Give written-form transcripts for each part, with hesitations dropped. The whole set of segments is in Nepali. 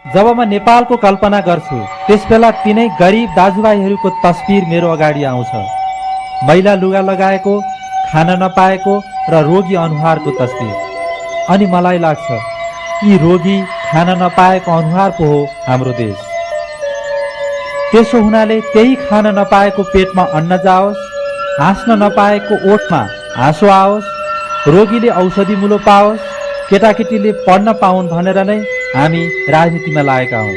जब म नेपालको कल्पना गर्छु त्यसबेला तिनै गरिब दाजुभाइहरूको तस्बिर मेरो अगाडि आउँछ। मैला लुगा लगाएको, खान नपाएको र रोगी अनुहारको तस्बिर। अनि मलाई लाग्छ यी रोगी खान नपाएको अनुहार पो हो हाम्रो देश। त्यसो हुनाले त्यही खान नपाएको पेटमा अन्न जाओस्, हाँस्न नपाएको ओठमा हाँसो आओस्, रोगीले औषधि मुलो पाओस्, केटाकेटीले पढ्न पाउन् भनेर नै हामी राजनीतिमा लागेका हौँ।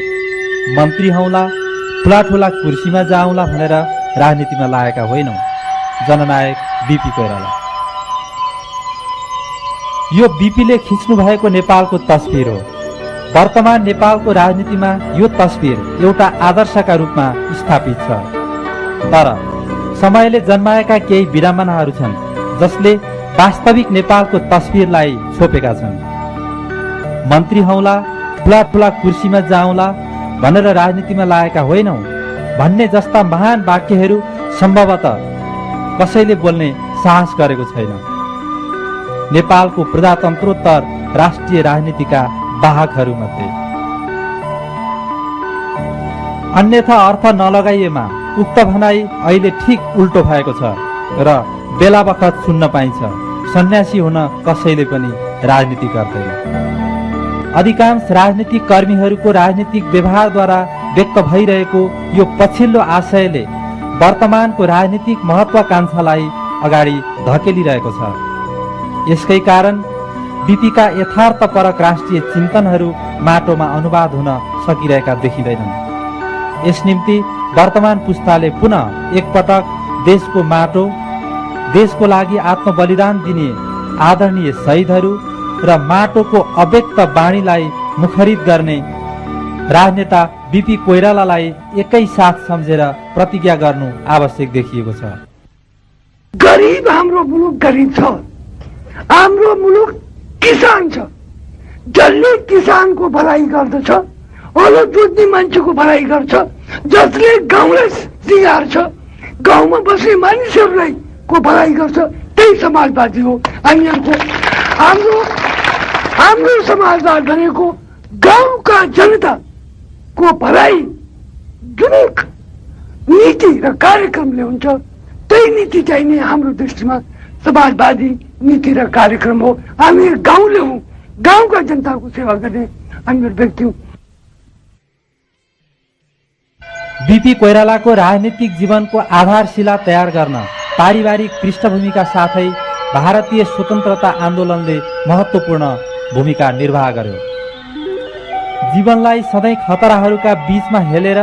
मन्त्री हौला, ठुला ठुला कुर्सीमा जाउँला भनेर राजनीतिमा लागेका होइनौँ। जननायक बीपी कोइराला। यो बीपीले खिच्नु भएको नेपालको तस्बिर हो। वर्तमान नेपालको राजनीतिमा यो तस्बिर एउटा आदर्शका रूपमा स्थापित छ। तर समयले जन्माएका केही विडम्बनाहरू छन् जसले वास्तविक नेपालको तस्बिरलाई छोपेका छन्। मन्त्री हौला, ठुला ठुला कुर्सीमा जाउँला भनेर राजनीतिमा लागेका होइनौँ भन्ने जस्ता महान वाक्यहरू सम्भवतः कसैले बोल्ने साहस गरेको छैन। नेपालको प्रजातन्त्रोत्तर राष्ट्रिय राजनीतिका वाहकहरूमध्ये अन्यथा अर्थ नलगाइएमा उक्त भनाई अहिले ठिक उल्टो भएको छ र बेला बखत सुन्न पाइन्छ। सन्यासी हुन कसैले पनि राजनीति गर्दैन। अधिकांश राजनीतिक कर्मीहरूको राजनीतिक व्यवहारद्वारा व्यक्त भइरहेको यो पछिल्लो आशयले वर्तमानको राजनीतिक महत्वाकांक्षालाई अगाडि धकेलिरहेको छ। यसकै कारण बीपीका यथार्थपरक राष्ट्रिय चिन्तनहरू माटोमा अनुवाद हुन सकिरहेका देखिँदैनन्। यस निम्ति वर्तमान पुस्ताले पुनः एकपटक देशको माटो, देशको लागि आत्मबलिदान दिने आदरणीय शहीदहरू र माटोको अव्यक्त बाणीलाई मुखरित गर्ने राजनेता बीपी कोइरालालाई एकै साथ सम्झेर प्रतिज्ञा गर्नु आवश्यक देखिएको छ। गरिब हाम्रो मुलुक गरिब छ। हाम्रो मुलुक किसान छ। जसले किसानको भलाइ गर्दछ, हलो जोत्ने मान्छेको भलाइ गर्छ, जसले गाउँलाई सिँगार्छ, गाउँमा बस्ने मानिसहरूलाई को भलाइ गर्छ, त्यही समाजवादी हो। हाम्रो समाजवाद भनेको गाउँका जनताको भलाइ जुन नीति र कार्यक्रमले हुन्छ त्यही नीति चाहिँ नै हाम्रो दृष्टिमा समाजवादी नीति र कार्यक्रम हो। हामी गाउँले हौँ, गाउँका जनताको सेवा गर्ने हामी व्यक्ति हौँ। बीपी कोइरालाको राजनीतिक जीवनको आधारशिला तयार गर्न पारिवारिक पृष्ठभूमिका साथै भारतीय स्वतन्त्रता आन्दोलनले महत्त्वपूर्ण भूमिका निर्वाह गर्यो। जीवनलाई सधैँ खतराहरूका बीचमा हेलेर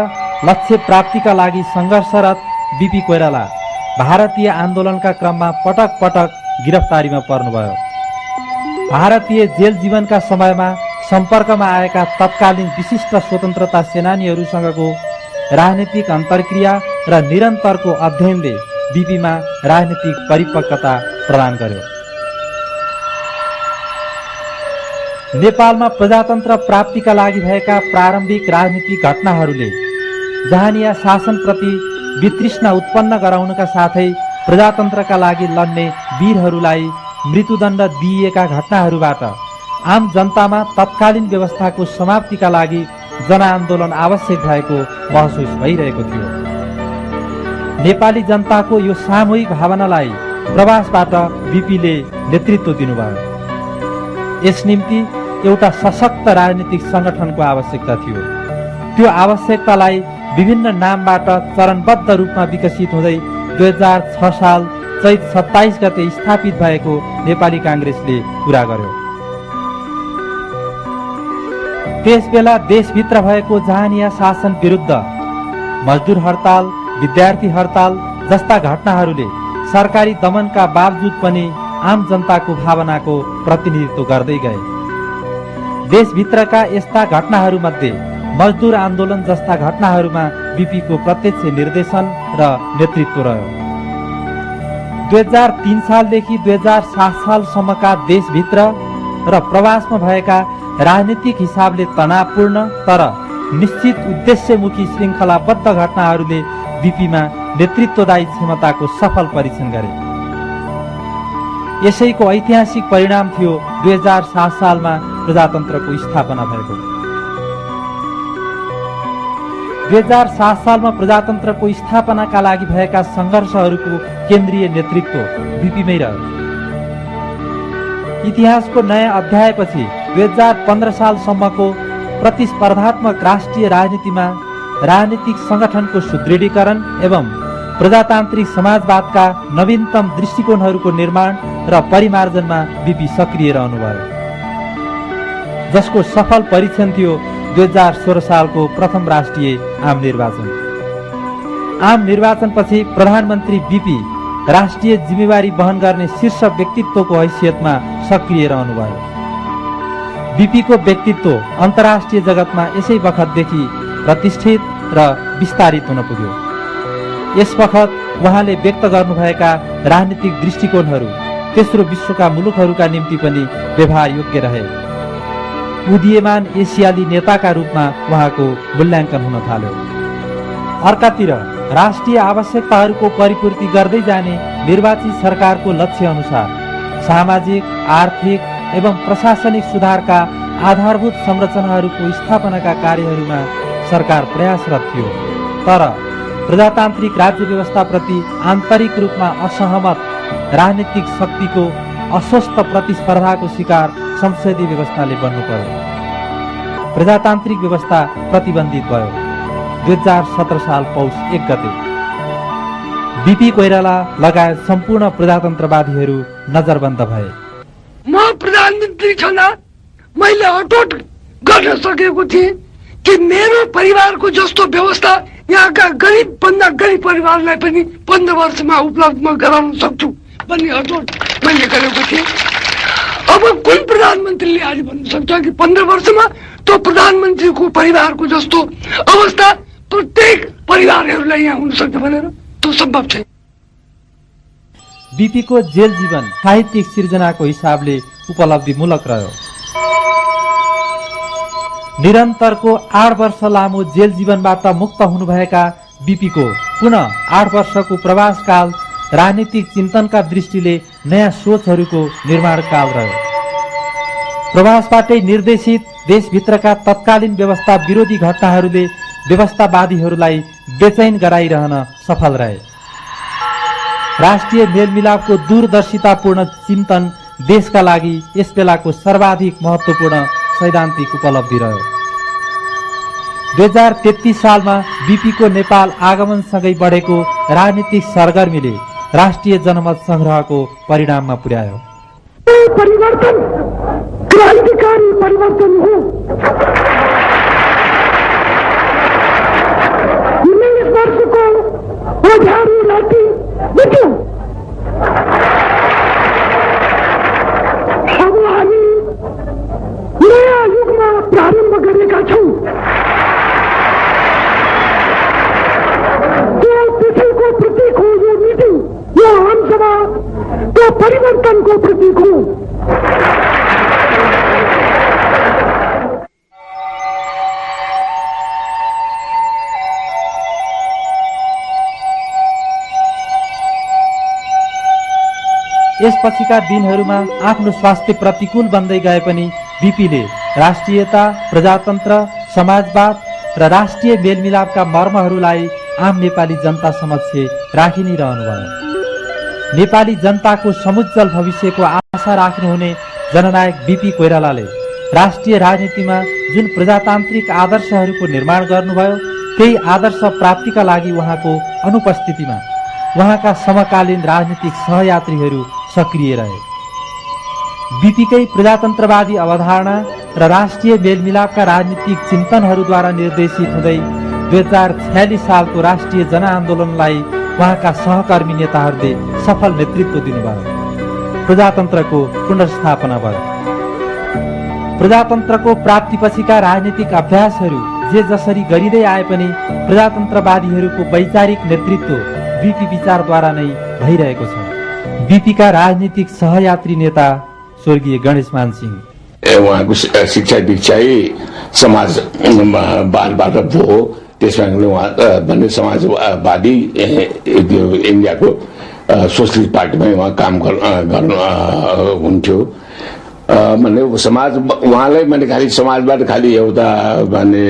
लक्ष्य प्राप्तिका लागि सङ्घर्षरत बीपी कोइराला भारतीय आन्दोलनका क्रममा पटक पटक गिरफ्तारीमा पर्नुभयो। भारतीय जेल जीवनका समयमा सम्पर्कमा आएका तत्कालीन विशिष्ट स्वतन्त्रता सेनानीहरूसँगको राजनीतिक अन्तर्क्रिया र निरन्तरको अध्ययनले बीपीमा राजनीतिक परिपक्वता प्रदान गर्यो। नेपालमा प्रजातन्त्र प्राप्तिका लागि भएका प्रारम्भिक राजनीतिक घटनाहरूले जहानिया शासनप्रति वितृष्णा उत्पन्न गराउनका साथै प्रजातन्त्रका लागि लड्ने वीरहरूलाई मृत्युदण्ड दिइएका घटनाहरूबाट आम जनतामा तत्कालीन व्यवस्थाको समाप्तिका लागि जनआन्दोलन आवश्यक भएको महसुस भइरहेको थियो। नेपाली जनताको यो सामूहिक भावनालाई प्रवासबाट बीपीले नेतृत्व दिनुभयो। यस निम्ति एउटा सशक्त राजनीतिक सङ्गठनको आवश्यकता थियो। त्यो आवश्यकतालाई विभिन्न नामबाट चरणबद्ध रूपमा विकसित हुँदै 2006 साल चैत 27 गते स्थापित भएको नेपाली काङ्ग्रेसले पुरा गर्यो। त्यसबेला देशभित्र भएको जहानिया शासन विरुद्ध मजदुर हडताल, विद्यार्थी हडताल जस्ता घटनाहरूले सरकारी दमनका बावजुद पनि आम जनताको भावनाको प्रतिनिधित्व गर्दै गए। देशभित्रका यस्ता घटनाहरूमध्ये मजदुर आन्दोलन जस्ता घटनाहरूमा बीपीको प्रत्यक्ष निर्देशन र नेतृत्व रह्यो। 2003 सालदेखि 2007 सालसम्मका देशभित्र र प्रवासमा भएका राजनीतिक हिसाबले तनावपूर्ण तर निश्चित उद्देश्यमुखी श्रृङ्खलाबद्ध घटनाहरूले बीपीमा नेतृत्वदायी क्षमताको सफल परीक्षण गरे। यसैको ऐतिहासिक परिणाम थियो 2007 सालमा प्रजातन्त्रको स्थापना भएको। 2007 सालमा प्रजातन्त्रको स्थापनाका लागि भएका सङ्घर्षहरूको केन्द्रीय नेतृत्व बीपीमै रह्यो। इतिहासको नयाँ अध्यायपछि 2015 सालसम्मको प्रतिस्पर्धात्मक राष्ट्रिय राजनीतिमा राजनीतिक संगठनको सुदृढीकरण एवं प्रजातान्त्रिक समाजवादका नवीनतम दृष्टिकोणहरूको निर्माण र परिमार्जनमा बीपी सक्रिय रहनुभयो, जसको सफल परीक्षण थियो 2016 सालको प्रथम राष्ट्रिय आम निर्वाचन। आम निर्वाचनपछि प्रधानमन्त्री बीपी राष्ट्रिय जिम्मेवारी वहन गर्ने शीर्ष व्यक्तित्वको हैसियतमा सक्रिय रहनुभयो। बीपीको व्यक्तित्व अन्तर्राष्ट्रिय जगतमा यसै बखतदेखि प्रतिष्ठित र विस्तारित हुन पुग्यो। यस बखत उहाँले व्यक्त गर्नुभएका राजनीतिक दृष्टिकोणहरू तेस्रो विश्वका मुलुकहरूका निम्ति पनि व्यवहार योग्य रहे। उदीयमान एसियाली नेताका रूपमा उहाँको मूल्याङ्कन हुन थाल्यो। अर्कातिर राष्ट्रिय आवश्यकताहरूको परिपूर्ति गर्दै जाने निर्वाचित सरकारको लक्ष्य अनुसार सामाजिक, आर्थिक एवं प्रशासनिक सुधारका आधारभूत संरचनाहरूको स्थापनाका कार्यहरूमा सरकार प्रयासरत थियो। तर प्रजातान्त्रिक राज्य व्यवस्थाप्रति आन्तरिक रूपमा असहमत राजनीतिक शक्तिको अस्वस्थ प्रतिस्पर्धाको शिकार संसदीय व्यवस्थाले बन्नु पर्यो। प्रजातान्त्रिक व्यवस्था प्रतिबन्धित भयो। 2017 साल पौष 1 गते बीपी कोइराला लगायत सम्पूर्ण प्रजातन्त्रवादीहरू नजरबन्द भए। म प्रधानमन्त्री छँदा मैले अटोट गर्न सकेको थिएँ कि मेरो परिवारको जस्तो व्यवस्था यहाँका गरिब भन्दा गरिब परिवारलाई पनि 15 वर्षमा उपलब्ध म गराउन सक्छु भन्ने अटोट मैले गरेको थिएँ। अब कुन प्रधानमन्त्रीले आज भन्न सक्छ कि 15 वर्षमा त्यो प्रधानमन्त्रीको परिवारको जस्तो अवस्था प्रत्येक परिवारहरूलाई यहाँ हुन सक्छ भनेर? त्यो सम्भव छैन। बीपीको जेल जीवन साहित्यिक सिर्जनाको हिसाबले उपलब्धिमूलक रह्यो। निरन्तरको 8 वर्ष लामो जेल जीवनबाट मुक्त हुनुभएका बीपीको पुनः 8 वर्षको प्रवासकाल राजनीतिक चिन्तनका दृष्टिले नयाँ सोचहरूको निर्माण काल रह्यो। प्रवासबाटै निर्देशित देशभित्रका तत्कालीन व्यवस्था विरोधी घटनाहरूले व्यवस्थावादीहरूलाई बेचैन गराइरहन सफल रहे। राष्ट्रिय मेलमिलापको दूरदर्शितापूर्ण चिन्तन देशका लागि यस बेलाको सर्वाधिक महत्त्वपूर्ण सैद्धान्तिक उपलब्धि रह्यो। 2033 सालमा बीपीको नेपाल आगमनसँगै बढेको राजनीतिक सरगर्मीले राष्ट्रिय जनमत संग्रहको परिणाममा पुर्यायो। परिवर्तन क्रान्तिकारी परिवर्तन हो। 19 वर्षको ओझ्यारी राति बित्यो। अब हामी नयाँ युगमा प्रारम्भ गरेका छौँ। त्यो तिथिको प्रतीक हो यो मिटिङ, यो आमसभा, त्यो परिवर्तनको प्रतीक हो। यसपछिका दिनहरूमा आफ्नो स्वास्थ्य प्रतिकूल बन्दै गए पनि बीपीले राष्ट्रियता, प्रजातन्त्र, समाजवाद र राष्ट्रिय मेलमिलापका मर्महरूलाई आम नेपाली जनता समक्ष राखि नै रहनुभयो। नेपाली जनताको समुज्जवल भविष्यको आशा राख्नुहुने जननायक बीपी कोइरालाले राष्ट्रिय राजनीतिमा जुन प्रजातान्त्रिक आदर्शहरूको निर्माण गर्नुभयो, त्यही आदर्श प्राप्तिका लागि उहाँको अनुपस्थितिमा उहाँका समकालीन राजनीतिक सहयात्रीहरू सक्रिय रहे। बीपीकै प्रजातन्त्रवादी अवधारणा र राष्ट्रिय मेलमिलापका राजनीतिक चिन्तनहरूद्वारा निर्देशित हुँदै 2046 सालको राष्ट्रिय जनआन्दोलनलाई उहाँका सहकर्मी नेताहरूले सफल नेतृत्व दिनुभयो। प्रजातन्त्रको पुनर्स्थापना भयो। प्रजातन्त्रको प्राप्तिपछिका राजनीतिक अभ्यासहरू जे जसरी गरिँदै आए पनि प्रजातन्त्रवादीहरूको वैचारिक नेतृत्व बीपी विचारद्वारा नै भइरहेको छ। बीपीका राजनीतिक सहयात्री नेता स्वर्गीय गणेशमान सिंह, उहाँको शिक्षा दीक्षा समाजवादबाट भयो। त्यसमा उहाँ भन्ने समाजवादी इन्डियाको सोसलिस्ट पार्टीमा उहाँ काम गर्नु हुन्थ्यो। भने समाज उहाँलाई मैले खालि समाजवाद खालि एउटा भने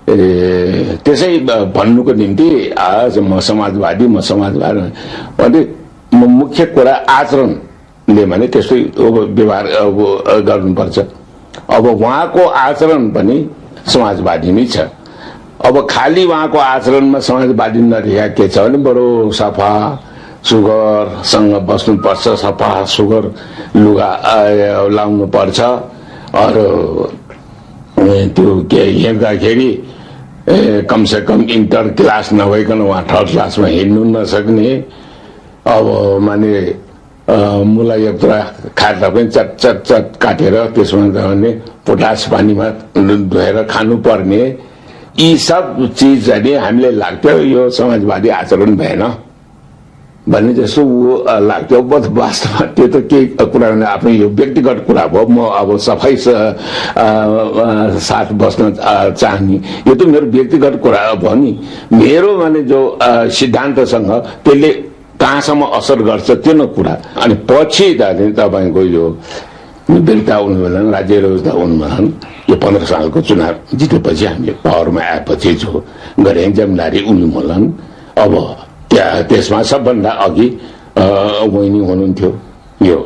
त्यसै भन्नुको निम्ति आज म समाजवादी भने मुख्य कुरा आचरणले भने त्यस्तै व्यवहार गर्नुपर्छ। अब उहाँको आचरण पनि समाजवादी नै छ। अब खाली उहाँको आचरणमा समाजवादी नरहेका के छ भने बडो सफा सुगरसँग बस्नुपर्छ, सफा सुगर लुगा लाउनु पर्छ, अरू त्यो के हेर्दाखेरि कमसे कम इन्टर क्लास नभइकन उहाँ थर्ड क्लासमा हिँड्नु नसक्ने, अब माने मुला यत्रा खाँदा पनि चट चट चट काटेर त्यसमा भने पोटास पानीमा धोएर खानुपर्ने, यी सब चिज चाहिँ हामीले लाग्थ्यो यो समाजवादी आचरण भएन भन्ने जस्तो लाग्थ्यो। वास्तवमा त्यो त केही कुरा आफ्नो यो व्यक्तिगत कुरा भयो। म अब सफाई साथ बस्न चाहने, यो त मेरो व्यक्तिगत कुरा भयो नि। मेरो माने जो सिद्धान्तसँग त्यसले कहाँसम्म असर गर्छ त्यो न कुरा। अनि पछि तपाईँको यो बेलुका उन्मूलन, राज्य रोजगार उन्मूलन, यो 15 सालको चुनाव जितेपछि हामीले पावरमा आएपछि जो गरे जमिनदारी उन्मूलन, अब त्यसमा सबभन्दा अघि बहिनी हुनुहुन्थ्यो यो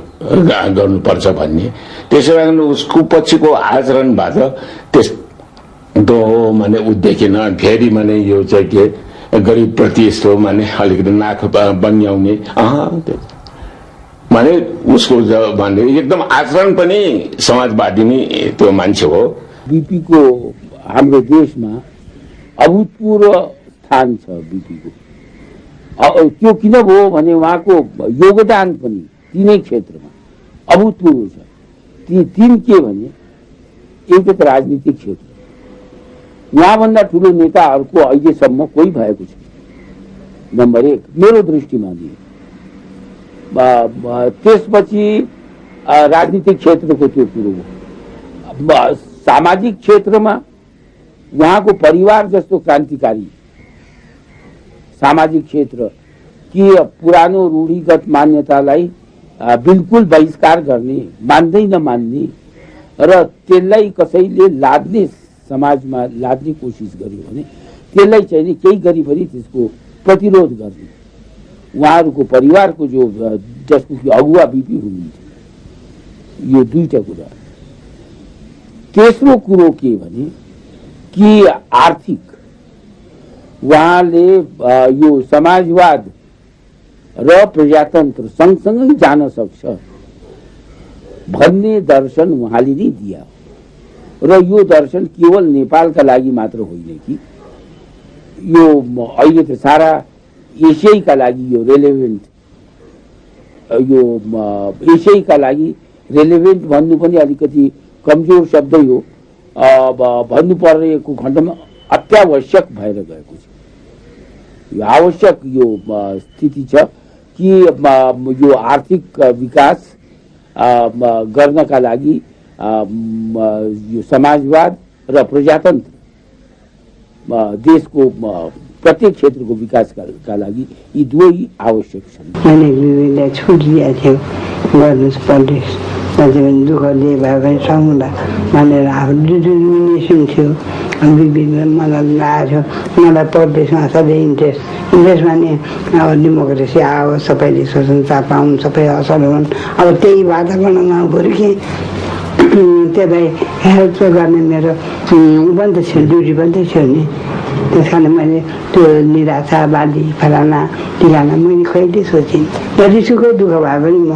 गर्नुपर्छ भन्ने। त्यसै कारण उसको पछिको आचरणबाट त्यस्तो माने उदेखिन फेरि माने यो चाहिँ के गरिब प्रति यस्तो माने अलिकति नाक बन्याउने माने उसको माने एकदम आचरण पनि समाजवादी नै त्यो मान्छे हो। बीपी को हाम्रो देशमा अभूतपूर्व स्थान छ। बीपी को त्यो किन भयो भने उहाँको योगदान पनि तीनै क्षेत्रमा अभूतपूर्व छ। ती तीन के भने एक त राजनीतिक क्षेत्र, उहाँभन्दा ठुलो नेताहरूको अहिलेसम्म कोही भएको छैन, नम्बर 1 मेरो दृष्टिमा दिए। त्यसपछि राजनीतिक क्षेत्रको त्यो कुरो हो। सामाजिक क्षेत्रमा उहाँको परिवार जस्तो क्रान्तिकारी सामाजिक क्षेत्र कि पुरानो रूढिगत मान्यतालाई बिल्कुल बहिष्कार गर्ने, मान्दै नमान्ने र त्यसलाई कसैले लाद्ने, समाजमा लाद्ने कोसिस गर्यो भने त्यसलाई चाहिँ केही गरी पनि त्यसको प्रतिरोध गर्ने उहाँहरूको परिवारको जो जसको कि अगुवा बीपी हुनुहुन्थ्यो। यो दुईटा कुरा। तेस्रो कुरो के भने कि आर्थिक, उहाँले यो समाजवाद र प्रजातन्त्र सँगसँगै जान सक्छ भन्ने दर्शन उहाँले नै दिया र यो दर्शन केवल नेपालका लागि मात्र होइन कि यो अहिले त सारा एसियाका लागि यो रेलेभेन्ट, यो एसियाका लागि रेलेभेन्ट भन्नु पनि अलिकति कमजोर शब्दै हो। भन्नु परेको खण्डमा अत्यावश्यक भएर गएको छ। यो आवश्यक यो स्थिति छ कि यो आर्थिक विकास गर्नका लागि यो समाजवाद र प्रजातन्त्र देशको प्रत्येक क्षेत्रको विकासका लागि यी दुवै आवश्यक छन्। मैंने बीबीलाई छुट दिया थियो, गर्नुहोस् पल्टिक्स, अझै पनि दुःख दिए भए पनि सङ्गला भनेर आफ्नो डिटर्मिनेसन थियो। बीबीले मलाई लगाएको थियो, मलाई पल्टिक्समा सधैँ इन्ट्रेस्ट भने अब डेमोक्रेसी आओ, सबैले स्वतन्त्रता पाउन्, सबै असल हुन्। अब त्यही वातावरणमा हुर्केँ। त्यसलाई हेल्प गर्ने मेरो पनि त थियो, ड्युटी पनि त थियो नि। त्यस कारण मैले त्यो निराशावादी फलाना टिकाना मैले कहिले सोचिनँ। जतिसुकै दुःख भए पनि म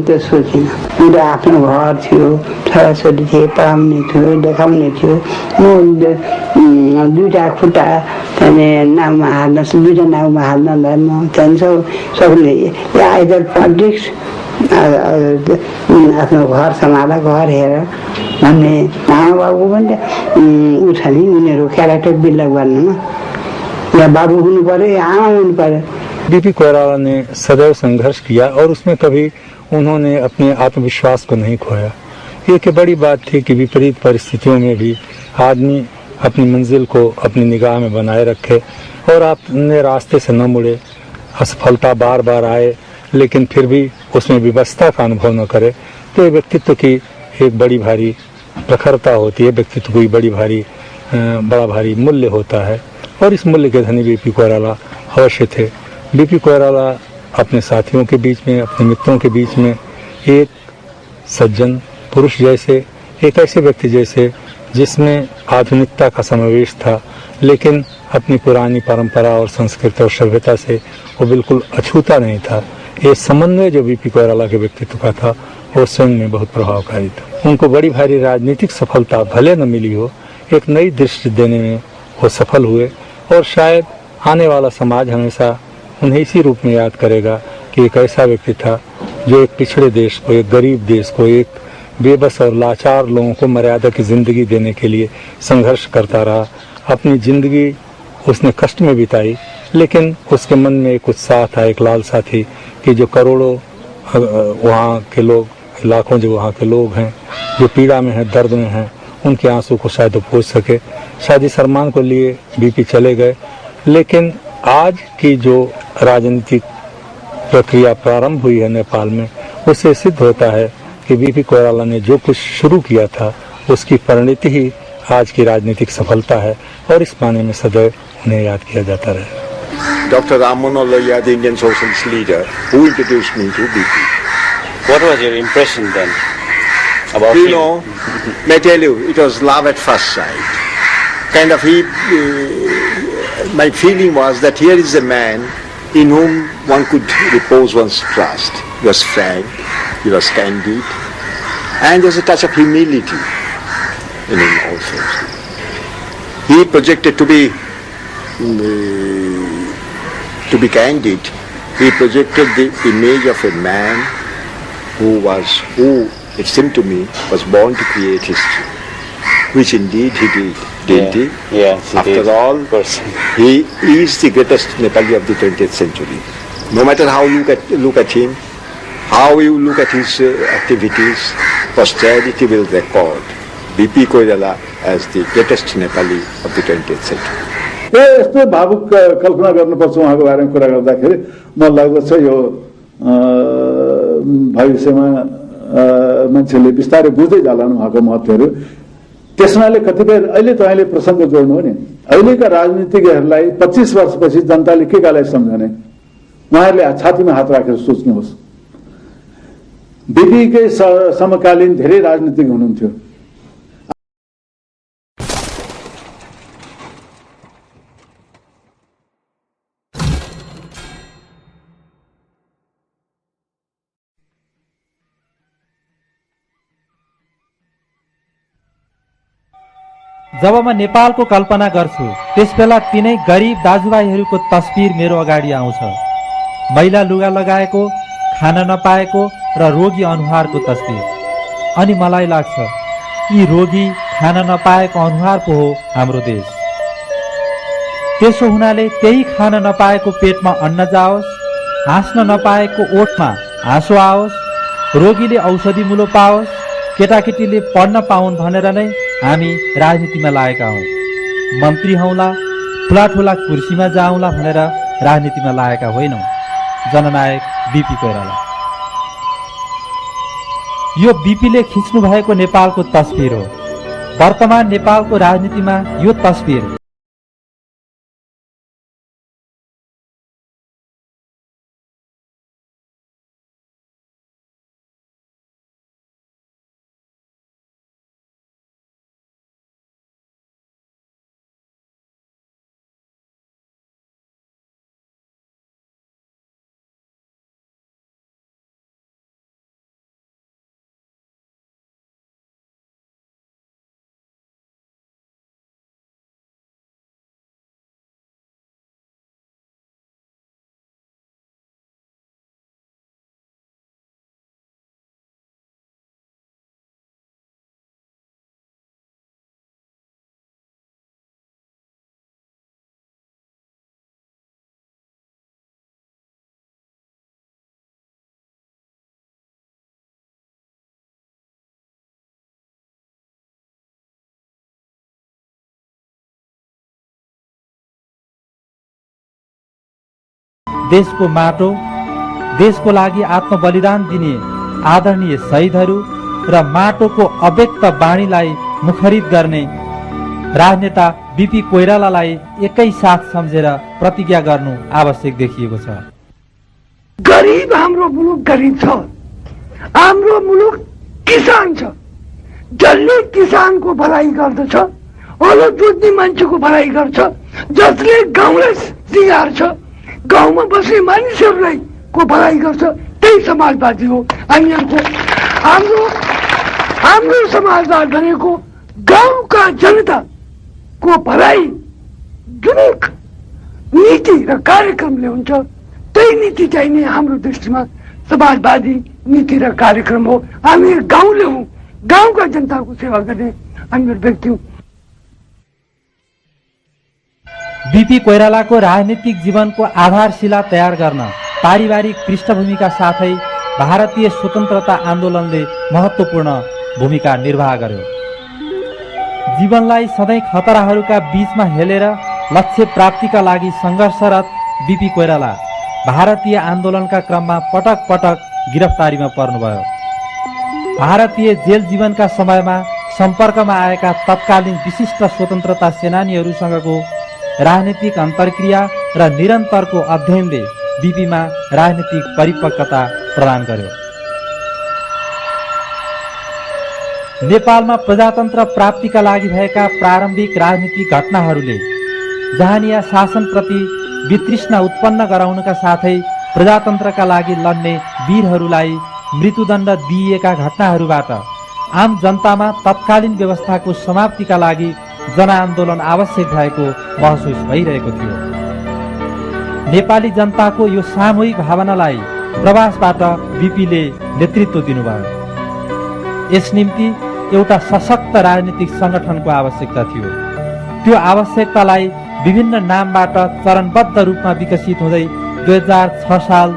त्यो सोचिनँ। मेरो आफ्नो घर थियो, छोराछोरी थिए, पढाउने थियो, देखाउने थियो। म दुईवटा खुट्टा त्यहाँदेखि नाउँमा हाल्न, दुईवटा नाउँमा हाल्नलाई म चाहिँ सक्ने आइदर पोलिटिक्स आफ्नो घर सम्हाल, घर हेर भन्ने आमा बाबु पनि ऊ छ नि, उनीहरू क्यारेक्टर बिल्डअप गर्नुमा या बाबू हुनु पर्यो या आमा हुनु पर्यो। बीपी कोइराला ने सदैव संघर्ष किया और उसमें कभी उन्होंने अपने आत्मविश्वास को नहीं खोया। ये एक बड़ी बात थी कि विपरीत परिस्थितियों में भी आदमी अपनी मंजिल को अपनी निगाह में बनाए रखे और अपने रास्ते से न मुड़े। असफलता बार बार आए लेकिन फिर भी उसमें विवशता का अनुभव न करे, तो व्यक्तित्व की एक बड़ी भारी प्रखरता होती है, व्यक्तित्व की बड़ी भारी बड़ा भारी मूल्य होता है और इस मूल्य के धनी बीपी कोइराला अवश्य थे। बीपी कोइराला अपने साथियों के बीच में, अपने मित्रों के बीच में एक सज्जन पुरुष जैसे, एक ऐसे व्यक्ति जैसे जिसमें आधुनिकता का समावेश था, लेकिन अपनी पुरानी परंपरा और संस्कृति और सभ्यता से वो बिल्कुल अछूता नहीं था। ये समन्वय जो बीपी कोइराला के व्यक्तित्व का था वो स्वयं में बहुत प्रभावकारी था। उनको बड़ी भारी राजनीतिक सफलता भले न मिली हो, एक नई दृष्टि देने में वो सफल हुए और शायद आने वाला समाज हमेशा उन्हें इसी रूप में याद करेगा कि एक ऐसा व्यक्ति था जो एक पिछड़े देश को, एक गरीब देश को, एक बेबस और लाचार लोगों को मर्यादा की जिंदगी देने के लिए संघर्ष करता रहा। अपनी जिंदगी उसने कष्ट में बिताई, लेकिन उसके मन में एक उत्साह था, एक लालसा थी कि जो करोड़ों वहाँ के लोग, लाखों जो वहाँ के लोग हैं जो पीड़ा में हैं, दर्द में हैं, उनके आंसू को शायद वो पोंछ सके। शादी सलमान को लिए बीपी चले गए, लेकिन आज की जो राजनीतिक प्रक्रिया प्रारंभ हुई है नेपाल में, उससे सिद्ध होता है कि बीपी कोइराला ने जो कुछ शुरू किया था उसकी परिणति ही आज की राजनीतिक सफलता है और इस माने में सदैव उन्हें याद किया जाता रहे। Dr. Ram Manohar Lohia, the Indian socialist leader, who introduced me to BP. What was your impression then about You him? know, may I tell you, it was love at first sight. Kind of my feeling was that here is a man in whom one could repose one's trust. He was frank, he was candid, and there's a touch of humility in him also. He projected to be candid. He projected the image of a man who, it seemed to me, was born to create history, which indeed he did, didn't he? Yes, he After did. all, Of course. he is the greatest Nepali of the 20th century. No matter how you look at him, how you look at his activities, posterity will record BP Koirala as the greatest Nepali of the 20th century. यस्तो भावुक कल्पना गर्नुपर्छ उहाँको बारेमा कुरा गर्दाखेरि मलाई लाग्दछ यो भविष्यमा मान्छेले बिस्तारै बुझ्दै जालान् उहाँको महत्त्वहरू। त्यसनाले कतिपय अहिले तपाईँले प्रसङ्ग जोड्नु हो नि, अहिलेका राजनीतिज्ञहरूलाई 25 वर्षपछि जनताले के कालाई सम्झने, उहाँहरूले छातीमा हात राखेर सोच्नुहोस्। बीपीकै समकालीन धेरै राजनीतिज्ञ हुनुहुन्थ्यो। जब म नेपालको कल्पना गर्छु त्यसबेला तिनै गरिब दाजुभाइहरूको तस्बिर मेरो अगाडि आउँछ। मैला लुगा लगाएको, खान नपाएको र रोगी अनुहारको तस्बिर। अनि मलाई लाग्छ यी रोगी, खान नपाएको अनुहार पो हो हाम्रो देश। त्यसो हुनाले त्यही खान नपाएको पेटमा अन्न जाओस्, हाँस्न नपाएको ओठमा हाँसो आओस्, रोगीले औषधि मुलो पाओस्, केटाकेटीले पढ्न पाउन् भनेर नै हामी राजनीतिमा लागेका हौं। मन्त्री हौला, ठुला ठुला कुर्सीमा जाउँला भनेर राजनीतिमा लागेका होइनौं। जननायक बीपी कोइराला। यो बीपीले खिच्नु भएको नेपालको तस्बिर हो। वर्तमान नेपालको राजनीतिमा यो तस्बिर देशको माटो, देशको लागि आत्मबलिदान दिने आदरणीय शहीदहरू र माटोको अव्यक्त बाणीलाई मुखरित गर्ने राजनेता बीपी कोइरालालाई एकै साथ सम्झेर प्रतिज्ञा गर्नु आवश्यक देखिएको छ। गरीब हाम्रो मुलुक गरीब छ, हाम्रो मुलुक किसान छ, जसले किसानको भलाइ गर्दछ, हलो जोत्ने मान्छेको भलाइ गर्छ, जसले गाउँलाई सिँगार्छ, गाउँमा बस्ने मानिसहरूलाई को भलाइ गर्छ, त्यही समाजवादी हो। हाम्रो समाजवाद भनेको गाउँका जनताको भलाइ जुन नीति र कार्यक्रमले हुन्छ, त्यही नीति चाहिँ नै हाम्रो दृष्टिमा समाजवादी नीति र कार्यक्रम हो। हामी गाउँले हौँ, गाउँका जनताको सेवा गर्ने हामी व्यक्ति हौँ। बीपी कोइरालाको राजनीतिक जीवनको आधारशिला तयार गर्न पारिवारिक पृष्ठभूमिका साथै भारतीय स्वतन्त्रता आन्दोलनले महत्त्वपूर्ण भूमिका निर्वाह गर्यो। जीवनलाई सधैँ खतराहरूका बीचमा हेलेर लक्ष्य प्राप्तिका लागि सङ्घर्षरत बीपी कोइराला भारतीय आन्दोलनका क्रममा पटक पटक गिरफ्तारीमा पर्नुभयो। भारतीय जेल जीवनका समयमा सम्पर्कमा आएका तत्कालीन विशिष्ट स्वतन्त्रता सेनानीहरूसँगको राजनीतिक अन्तर्क्रिया र निरन्तरको अध्ययनले बीपीमा राजनीतिक परिपक्वता प्रदान गर्यो। नेपालमा प्रजातन्त्र प्राप्तिका लागि भएका प्रारम्भिक राजनीतिक घटनाहरूले जहानिया शासनप्रति वितृष्णा उत्पन्न गराउनका साथै प्रजातन्त्रका लागि लड्ने वीरहरूलाई मृत्युदण्ड दिइएका घटनाहरूबाट आम जनतामा तत्कालीन व्यवस्थाको समाप्तिका लागि जनआन्दोलन आवश्यक भएको महसुस भइरहेको थियो। नेपाली जनताको यो सामूहिक भावनालाई प्रवासबाट बीपीले नेतृत्व दिनुभयो। यस निम्ति एउटा सशक्त राजनीतिक सङ्गठनको आवश्यकता थियो। त्यो आवश्यकतालाई विभिन्न नामबाट चरणबद्ध रूपमा विकसित हुँदै 2006 साल